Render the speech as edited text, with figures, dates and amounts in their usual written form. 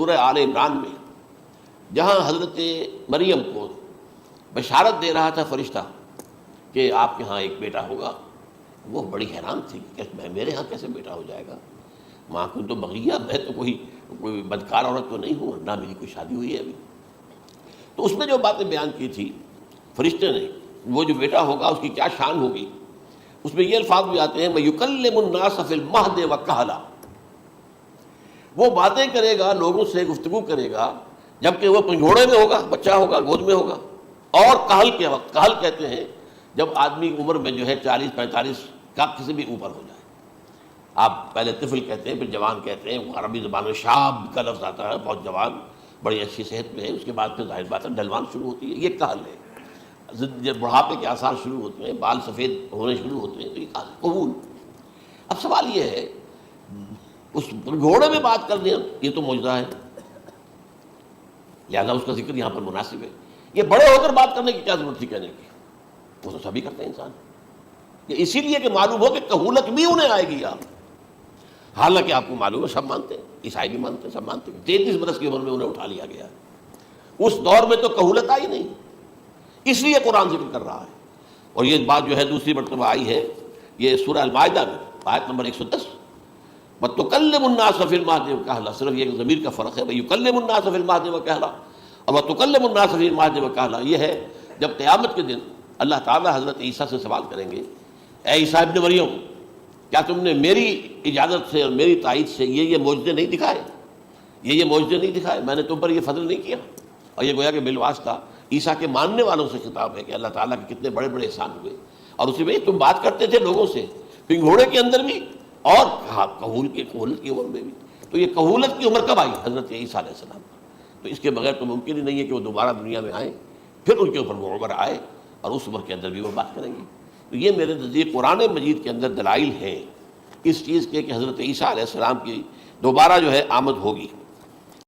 سورہ آل عمران میں جہاں حضرت مریم کو بشارت دے رہا تھا فرشتہ کہ آپ کے ہاں ایک بیٹا ہوگا، وہ بڑی حیران تھی کہ میرے ہاں کیسے بیٹا ہو جائے گا، ماں کو تو بغیہ، میں تو کوئی بدکار عورت تو نہیں ہوں، نہ میری کوئی شادی ہوئی ہے ابھی۔ تو اس میں جو باتیں بیان کی تھی فرشتے نے، وہ جو بیٹا ہوگا اس کی کیا شان ہوگی، اس میں یہ الفاظ بھی آتے ہیں وَيُكَلِّمُ النَّاسَ فِي الْمَهْدِ وَكَهْلًا، وہ باتیں کرے گا، لوگوں سے گفتگو کرے گا جبکہ وہ پنجھوڑے میں ہوگا، بچہ ہوگا، گود میں ہوگا، اور کہل کے وقت، کہل کہتے ہیں جب آدمی عمر میں جو ہے 40-45 کا کسی بھی اوپر ہو جائے، آپ پہلے طفل کہتے ہیں پھر جوان کہتے ہیں، عربی زبان میں شاب کا لفظ آتا ہے، بہت جوان، بڑی اچھی صحت میں ہے، اس کے بعد پھر ظاہر بات ہے ڈھلوان شروع ہوتی ہے، یہ کہل ہے، جب بڑھاپے کے آثار شروع ہوتے ہیں، بال سفید ہونے شروع ہوتے ہیں، تو یہ کہل قبول۔ اب سوال یہ ہے اس گھوڑے میں بات کر دیں، یہ تو معجزہ ہے، لہٰذا اس کا ذکر یہاں پر مناسب ہے۔ یہ بڑے ہو کر بات کرنے کی کیا ضرورت تھی کہنے کی، وہ تو سبھی کرتے ہیں انسان، یہ اسی لیے کہ معلوم ہو کہ کہولت بھی انہیں آئے گی آپ، حالانکہ آپ کو معلوم ہے سب مانتے ہیں، عیسائی بھی مانتے ہیں، سب مانتے ہیں، 33 برس کی عمر میں انہیں اٹھا لیا گیا، اس دور میں تو کہولت آئی نہیں، اس لیے قرآن ذکر کر رہا ہے۔ اور یہ بات جو ہے دوسری مرتبہ آئی ہے، یہ سورہ المائدہ میں آیت نمبر 110، وَتُكَلِّمُ النَّاسَ فِي الْمَهْدِ وَكَهْلًا، صرف یہ ضمیر کا فرق ہے، وَيُكَلِّمُ النَّاسَ فِي الْمَهْدِ وَكَهْلًا، اور وَتُكَلِّمُ النَّاسَ فِي الْمَهْدِ وَكَهْلًا یہ ہے جب قیامت کے دن اللہ تعالیٰ حضرت عیسیٰ سے سوال کریں گے، اے عیسیٰ ابن مریم، کیا تم نے میری اجازت سے اور میری تائید سے یہ معجزے نہیں دکھائے، یہ معجزے نہیں دکھائے، میں نے تم پر یہ فضل نہیں کیا؟ اور یہ گویا کہ بالواسطہ عیسیٰ کے ماننے والوں سے خطاب ہے کہ اللہ تعالیٰ کے کتنے بڑے بڑے احسان ہوئے، اور اسی میں تم بات کرتے تھے لوگوں سے پنگھوڑے کے اندر بھی اور کہولت کی عمر میں بھی، تو یہ کہولت کی عمر کب آئی؟ حضرت عیسیٰ علیہ السلام، تو اس کے بغیر تو ممکن ہی نہیں ہے کہ وہ دوبارہ دنیا میں آئیں، پھر ان کے اوپر وہ عمر آئے اور اس عمر کے اندر بھی وہ بات کریں گے۔ تو یہ میرے نزدیک قرآن مجید کے اندر دلائل ہیں اس چیز کے کہ حضرت عیسیٰ علیہ السلام کی دوبارہ جو ہے آمد ہوگی۔